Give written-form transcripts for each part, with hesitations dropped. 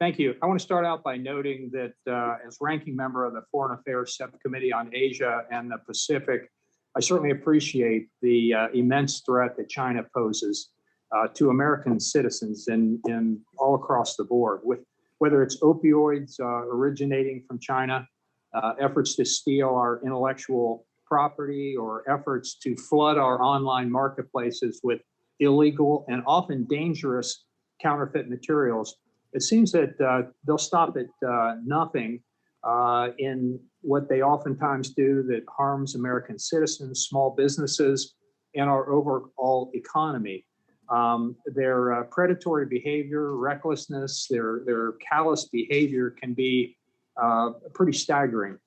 Thank you. I want to start out by noting that as ranking member of the Foreign Affairs Subcommittee on Asia and the Pacific, I certainly appreciate the immense threat that China poses to American citizens in all across the board, with whether it's opioids originating from China, efforts to steal our intellectual property, or efforts to flood our online marketplaces with illegal and often dangerous counterfeit materials. It seems that they'll stop at nothing in what they oftentimes do that harms American citizens, small businesses, and our overall economy. Their predatory behavior, recklessness, their callous behavior can be pretty staggering.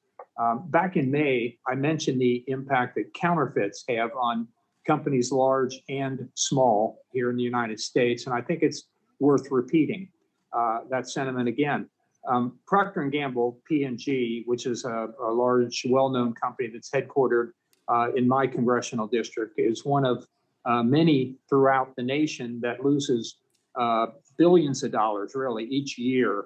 Back in May, I mentioned the impact that counterfeits have on companies large and small here in the United States, and I think it's worth repeating that sentiment again. Procter & Gamble, P&G, which is a large, well-known company that's headquartered in my congressional district, is one of many throughout the nation that loses billions of dollars, really, each year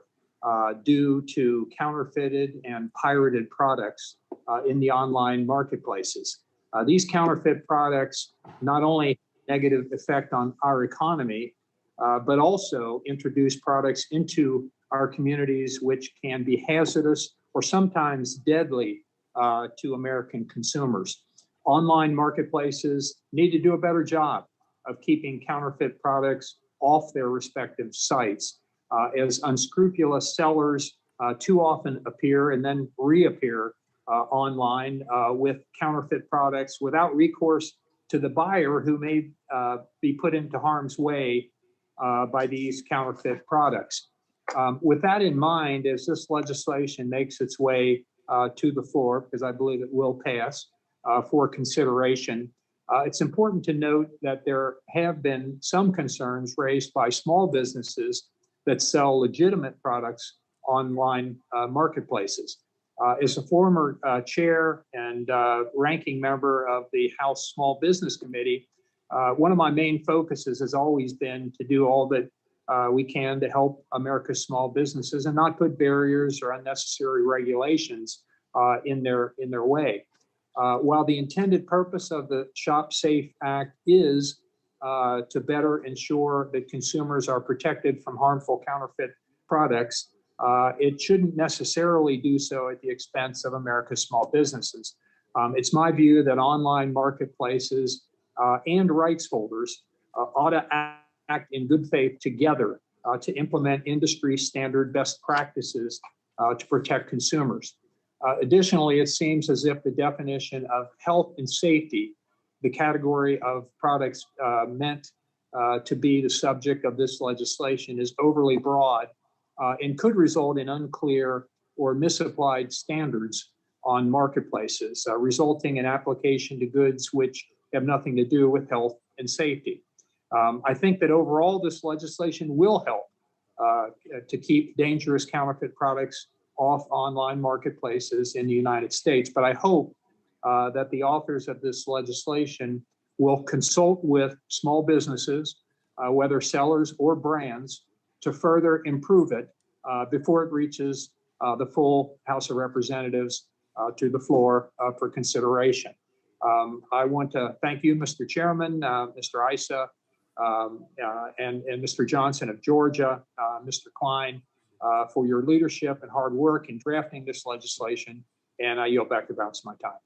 due to counterfeited and pirated products in the online marketplaces. These counterfeit products not only have a negative effect on our economy, but also introduce products into our communities which can be hazardous or sometimes deadly to American consumers. Online marketplaces need to do a better job of keeping counterfeit products off their respective sites, as unscrupulous sellers too often appear and then reappear online with counterfeit products without recourse to the buyer, who may be put into harm's way by these counterfeit products. With that in mind, as this legislation makes its way to the floor, because I believe it will pass for consideration, it's important to note that there have been some concerns raised by small businesses that sell legitimate products online marketplaces. As a former chair and ranking member of the House Small Business Committee, one of my main focuses has always been to do all that we can to help America's small businesses and not put barriers or unnecessary regulations in their way. While the intended purpose of the Shop Safe Act is to better ensure that consumers are protected from harmful counterfeit products, it shouldn't necessarily do so at the expense of America's small businesses. It's my view that online marketplaces and rights holders ought to act in good faith together to implement industry standard best practices to protect consumers. Additionally, it seems as if the definition of health and safety, the category of products meant to be the subject of this legislation, is overly broad and could result in unclear or misapplied standards on marketplaces, resulting in application to goods which have nothing to do with health and safety. I think that overall this legislation will help to keep dangerous counterfeit products off online marketplaces in the United States, but I hope that the authors of this legislation will consult with small businesses, whether sellers or brands, to further improve it before it reaches the full House of Representatives to the floor for consideration. I want to thank you, Mr. Chairman, Mr. Issa, and Mr. Johnson of Georgia, Mr. Klein, for your leadership and hard work in drafting this legislation, and I yield back the balance of my time.